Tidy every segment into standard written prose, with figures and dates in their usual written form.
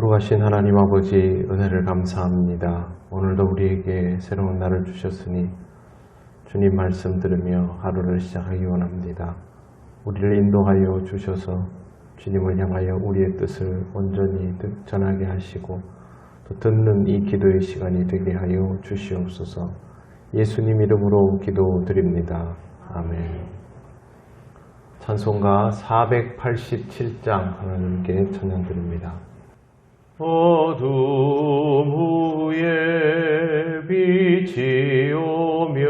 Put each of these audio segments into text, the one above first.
거룩하신 하나님 아버지, 은혜를 감사합니다. 오늘도 우리에게 새로운 날을 주셨으니 주님 말씀 들으며 하루를 시작하기 원합니다. 우리를 인도하여 주셔서 주님을 향하여 우리의 뜻을 온전히 전하게 하시고 또 듣는 이 기도의 시간이 되게 하여 주시옵소서. 예수님 이름으로 기도드립니다. 아멘. 찬송가 487장 하나님께 찬양드립니다. 어둠 후에 빛이 오며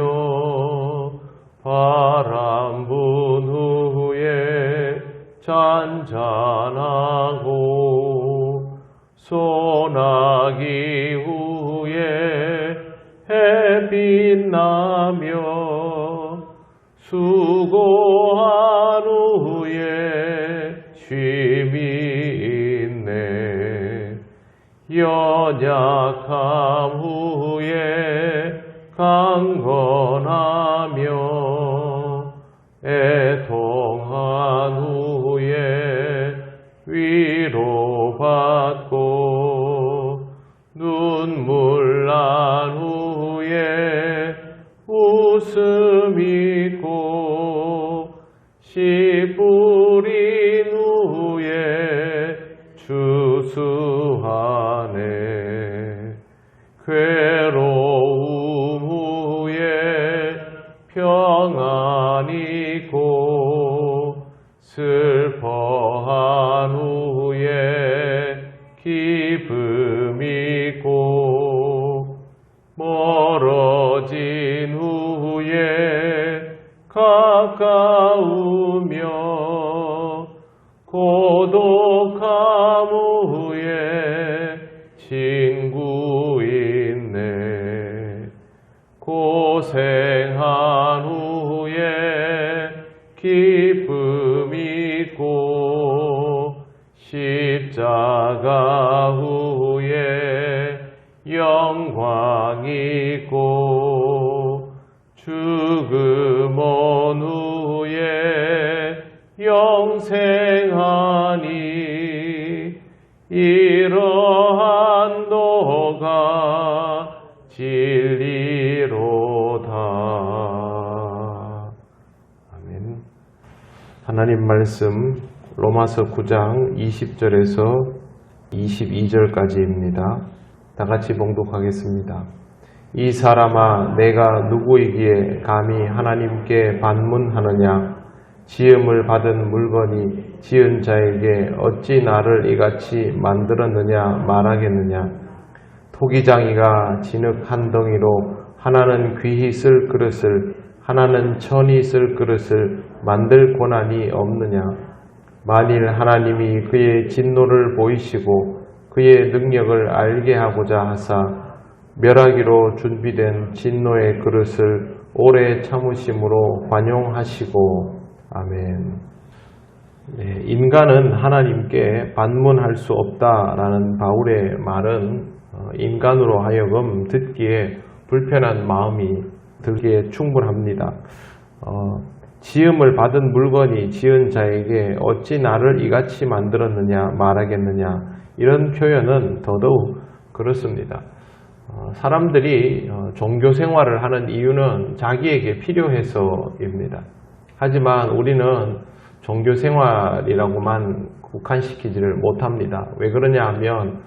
바람 분 후에 잔잔하고 소나기 후에 햇빛 나며 수고한 후에 쉼이 있네. 연약함 후에 강건하며 애통한 후에 위로받고 눈물 난 후에 웃음 있고 씨 뿌린 후에 추수하네. 괴로움 후에 평안 있고 슬퍼한 후에 기쁨 있고 멀어진 후에 가까우며 고독함 후에 친구 있네. 고생한 후에 기쁨 있고 십자가 후에 영광 있고 죽음 온 후에 영생하니 이러한 도가 진리로다. 아멘. 하나님 말씀 로마서 9장 20절에서 22절까지입니다. 다 같이 봉독하겠습니다. 이 사람아, 내가 누구이기에 감히 하나님께 반문하느냐? 지음을 받은 물건이 지은 자에게 어찌 나를 이같이 만들었느냐 말하겠느냐? 토기장이가 진흙 한 덩이로 하나는 귀히 쓸 그릇을 하나는 천히 쓸 그릇을 만들 고난이 없느냐? 만일 하나님이 그의 진노를 보이시고 그의 능력을 알게 하고자 하사 멸하기로 준비된 진노의 그릇을 오래 참으심으로 관용하시고. 아멘. 네, 인간은 하나님께 반문할 수 없다라는 바울의 말은 인간으로 하여금 듣기에 불편한 마음이 들기에 충분합니다. 지음을 받은 물건이 지은 자에게 어찌 나를 이같이 만들었느냐 말하겠느냐, 이런 표현은 더더욱 그렇습니다. 사람들이 종교 생활을 하는 이유는 자기에게 필요해서입니다. 하지만 우리는 종교 생활이라고만 국한시키지를 못합니다. 왜 그러냐 하면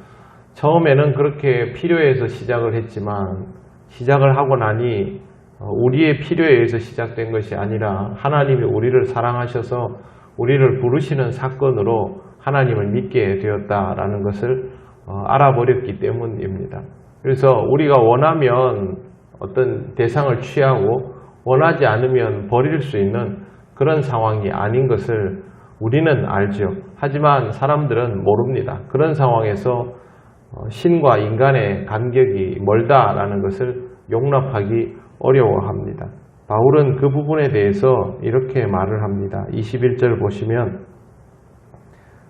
처음에는 그렇게 필요해서 시작을 했지만 시작을 하고 나니 우리의 필요에 의해서 시작된 것이 아니라 하나님이 우리를 사랑하셔서 우리를 부르시는 사건으로 하나님을 믿게 되었다라는 것을 알아버렸기 때문입니다. 그래서 우리가 원하면 어떤 대상을 취하고 원하지 않으면 버릴 수 있는 그런 상황이 아닌 것을 우리는 알죠. 하지만 사람들은 모릅니다. 그런 상황에서 신과 인간의 간격이 멀다라는 것을 용납하기 어려워합니다. 바울은 그 부분에 대해서 이렇게 말을 합니다. 21절 보시면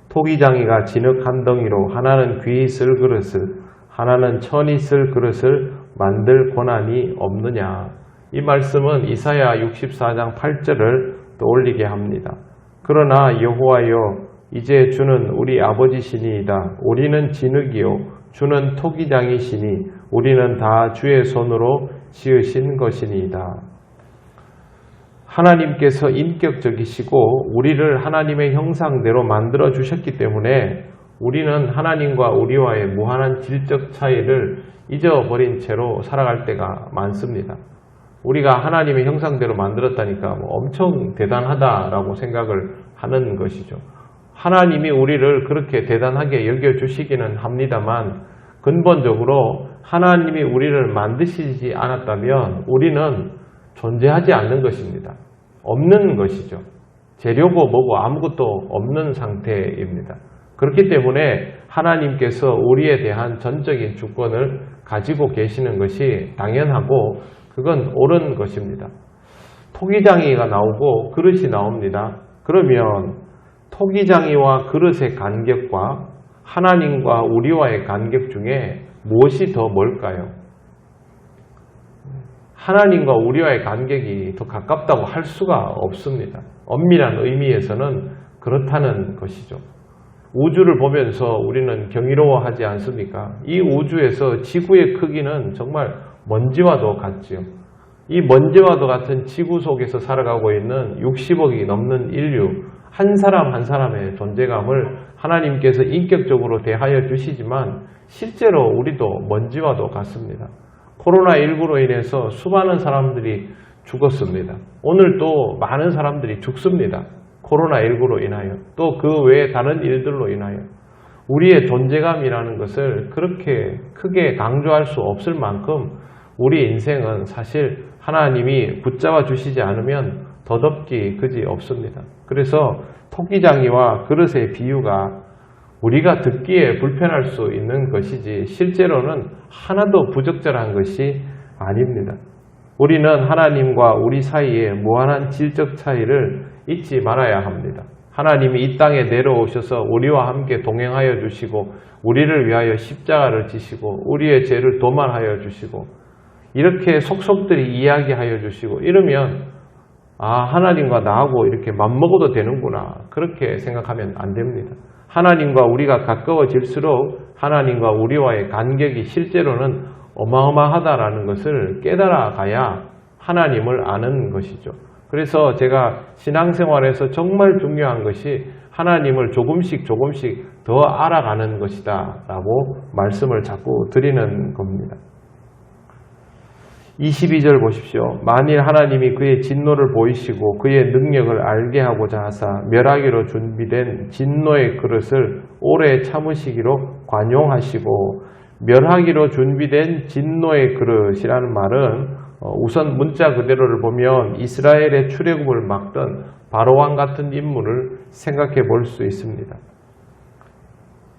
토기장이가 진흙 한 덩이로 하나는 귀히 쓸 그릇을 하나는 천히 쓸 그릇을 만들 고난이 없느냐. 이 말씀은 이사야 64장 8절을 떠올리게 합니다. 그러나 여호와여 이제 주는 우리 아버지시니이다. 우리는 진흙이요 주는 토기장이시니 우리는 다 주의 손으로 지으신 것이니이다. 하나님께서 인격적이시고 우리를 하나님의 형상대로 만들어 주셨기 때문에 우리는 하나님과 우리와의 무한한 질적 차이를 잊어버린 채로 살아갈 때가 많습니다. 우리가 하나님의 형상대로 만들었다니까 엄청 대단하다라고 생각을 하는 것이죠. 하나님이 우리를 그렇게 대단하게 여겨주시기는 합니다만 근본적으로 하나님이 우리를 만드시지 않았다면 우리는 존재하지 않는 것입니다. 없는 것이죠. 재료고 뭐고 아무것도 없는 상태입니다. 그렇기 때문에 하나님께서 우리에 대한 전적인 주권을 가지고 계시는 것이 당연하고 그건 옳은 것입니다. 토기장이가 나오고 그릇이 나옵니다. 그러면 토기장이와 그릇의 간격과 하나님과 우리와의 간격 중에 무엇이 더 멀까요? 하나님과 우리와의 간격이 더 가깝다고 할 수가 없습니다. 엄밀한 의미에서는 그렇다는 것이죠. 우주를 보면서 우리는 경이로워하지 않습니까? 이 우주에서 지구의 크기는 정말 먼지와도 같지요. 이 먼지와도 같은 지구 속에서 살아가고 있는 60억이 넘는 인류, 한 사람 한 사람의 존재감을 하나님께서 인격적으로 대하여 주시지만 실제로 우리도 먼지와도 같습니다. 코로나19로 인해서 수많은 사람들이 죽었습니다. 오늘도 많은 사람들이 죽습니다. 코로나19로 인하여 또 그 외에 다른 일들로 인하여 우리의 존재감이라는 것을 그렇게 크게 강조할 수 없을 만큼 우리 인생은 사실 하나님이 붙잡아 주시지 않으면 더덥기 그지 없습니다. 그래서 토기장이와 그릇의 비유가 우리가 듣기에 불편할 수 있는 것이지 실제로는 하나도 부적절한 것이 아닙니다. 우리는 하나님과 우리 사이에 무한한 질적 차이를 잊지 말아야 합니다. 하나님이 이 땅에 내려오셔서 우리와 함께 동행하여 주시고 우리를 위하여 십자가를 지시고 우리의 죄를 도말하여 주시고 이렇게 속속들이 이야기하여 주시고 이러면 하나님과 나하고 이렇게 맘먹어도 되는구나 그렇게 생각하면 안 됩니다. 하나님과 우리가 가까워질수록 하나님과 우리와의 간격이 실제로는 어마어마하다라는 것을 깨달아 가야 하나님을 아는 것이죠. 그래서 제가 신앙생활에서 정말 중요한 것이 하나님을 조금씩 더 알아가는 것이다 라고 말씀을 자꾸 드리는 겁니다. 22절 보십시오. 만일 하나님이 그의 진노를 보이시고 그의 능력을 알게 하고자 하사 멸하기로 준비된 진노의 그릇을 오래 참으시기로 관용하시고 멸하기로 준비된 진노의 그릇이라는 말은 우선 문자 그대로를 보면 이스라엘의 출애굽을 막던 바로왕 같은 인물을 생각해 볼 수 있습니다.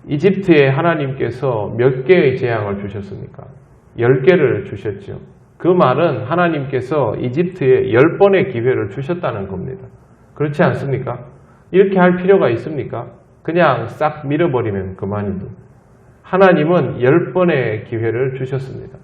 이집트에 하나님께서 몇 개의 재앙을 주셨습니까? 10개를 주셨죠. 그 말은 하나님께서 이집트에 10번의 기회를 주셨다는 겁니다. 그렇지 않습니까? 이렇게 할 필요가 있습니까? 그냥 싹 밀어버리면 그만이죠. 하나님은 10번의 기회를 주셨습니다.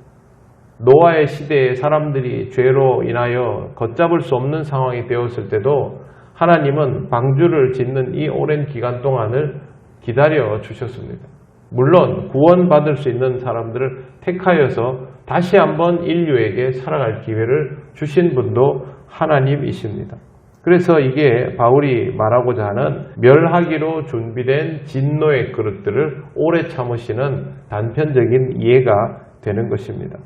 노아의 시대에 사람들이 죄로 인하여 걷잡을 수 없는 상황이 되었을 때도 하나님은 방주를 짓는 이 오랜 기간 동안을 기다려 주셨습니다. 물론 구원받을 수 있는 사람들을 택하여서 다시 한번 인류에게 살아갈 기회를 주신 분도 하나님이십니다. 그래서 이게 바울이 말하고자 하는 멸하기로 준비된 진노의 그릇들을 오래 참으시는 단편적인 이해가 되는 것입니다.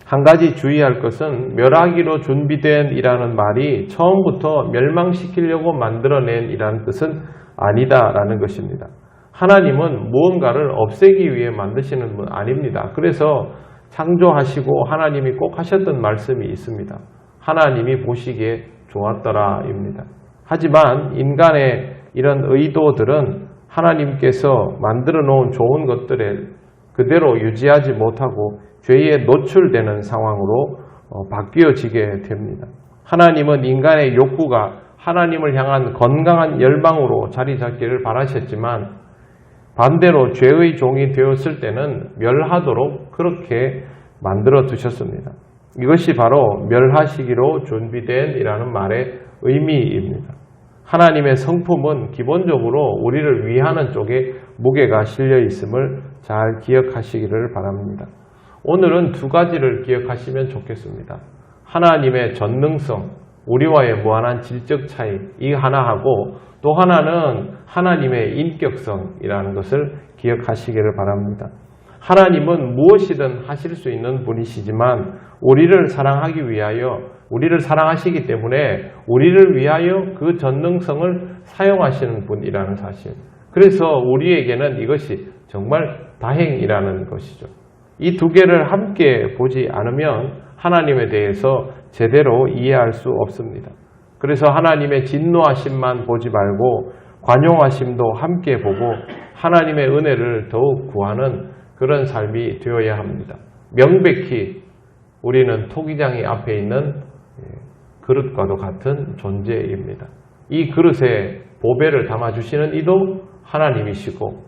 한 가지 주의할 것은 멸하기로 준비된 이라는 말이 처음부터 멸망시키려고 만들어낸 이라는 뜻은 아니다라는 것입니다. 하나님은 무언가를 없애기 위해 만드시는 분 아닙니다. 그래서 창조하시고 하나님이 꼭 하셨던 말씀이 있습니다. 하나님이 보시기에 좋았더라입니다. 하지만 인간의 이런 의도들은 하나님께서 만들어 놓은 좋은 것들을 그대로 유지하지 못하고 죄에 노출되는 상황으로 바뀌어지게 됩니다. 하나님은 인간의 욕구가 하나님을 향한 건강한 열망으로 자리 잡기를 바라셨지만 반대로 죄의 종이 되었을 때는 멸하도록 그렇게 만들어 두셨습니다. 이것이 바로 멸하시기로 준비된 이라는 말의 의미입니다. 하나님의 성품은 기본적으로 우리를 위하는 쪽에 무게가 실려 있음을 잘 기억하시기를 바랍니다. 오늘은 두 가지를 기억하시면 좋겠습니다. 하나님의 전능성, 우리와의 무한한 질적 차이, 이 하나하고 또 하나는 하나님의 인격성이라는 것을 기억하시기를 바랍니다. 하나님은 무엇이든 하실 수 있는 분이시지만 우리를 사랑하기 위하여, 우리를 사랑하시기 때문에 우리를 위하여 그 전능성을 사용하시는 분이라는 사실. 그래서 우리에게는 이것이 정말 다행이라는 것이죠. 이 두 개를 함께 보지 않으면 하나님에 대해서 제대로 이해할 수 없습니다. 그래서 하나님의 진노하심만 보지 말고 관용하심도 함께 보고 하나님의 은혜를 더욱 구하는 그런 삶이 되어야 합니다. 명백히 우리는 토기장이 앞에 있는 그릇과도 같은 존재입니다. 이 그릇에 보배를 담아주시는 이도 하나님이시고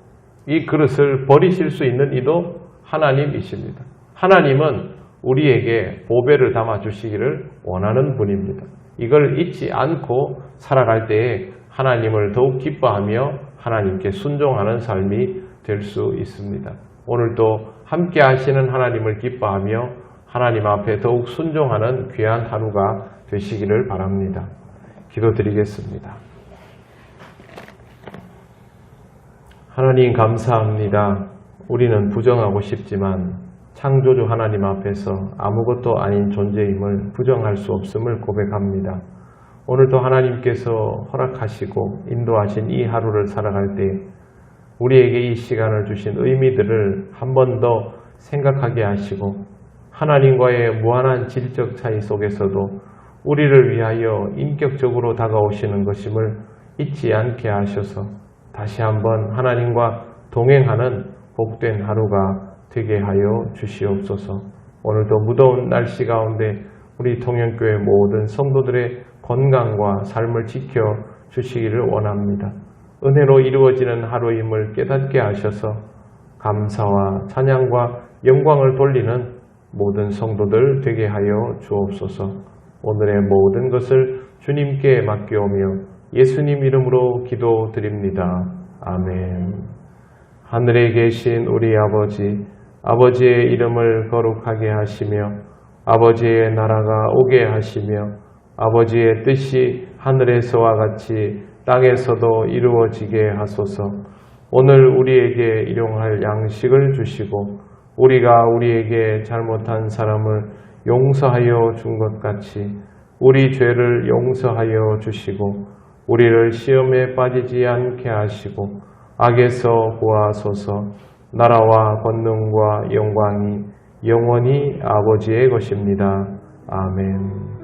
이 그릇을 버리실 수 있는 이도 하나님이십니다. 하나님은 우리에게 보배를 담아주시기를 원하는 분입니다. 이걸 잊지 않고 살아갈 때에 하나님을 더욱 기뻐하며 하나님께 순종하는 삶이 될 수 있습니다. 오늘도 함께 하시는 하나님을 기뻐하며 하나님 앞에 더욱 순종하는 귀한 하루가 되시기를 바랍니다. 기도드리겠습니다. 하나님 감사합니다. 우리는 부정하고 싶지만 창조주 하나님 앞에서 아무것도 아닌 존재임을 부정할 수 없음을 고백합니다. 오늘도 하나님께서 허락하시고 인도하신 이 하루를 살아갈 때 우리에게 이 시간을 주신 의미들을 한 번 더 생각하게 하시고 하나님과의 무한한 질적 차이 속에서도 우리를 위하여 인격적으로 다가오시는 것임을 잊지 않게 하셔서 다시 한번 하나님과 동행하는 복된 하루가 되게 하여 주시옵소서. 오늘도 무더운 날씨 가운데 우리 통영교회 모든 성도들의 건강과 삶을 지켜 주시기를 원합니다. 은혜로 이루어지는 하루임을 깨닫게 하셔서 감사와 찬양과 영광을 돌리는 모든 성도들 되게 하여 주옵소서. 오늘의 모든 것을 주님께 맡기오며 예수님 이름으로 기도드립니다. 아멘. 하늘에 계신 우리 아버지, 아버지의 이름을 거룩하게 하시며 아버지의 나라가 오게 하시며 아버지의 뜻이 하늘에서와 같이 땅에서도 이루어지게 하소서. 오늘 우리에게 일용할 양식을 주시고 우리가 우리에게 잘못한 사람을 용서하여 준 것 같이 우리 죄를 용서하여 주시고 우리를 시험에 빠지지 않게 하시고 악에서 구하소서. 나라와 권능과 영광이 영원히 아버지의 것입니다. 아멘.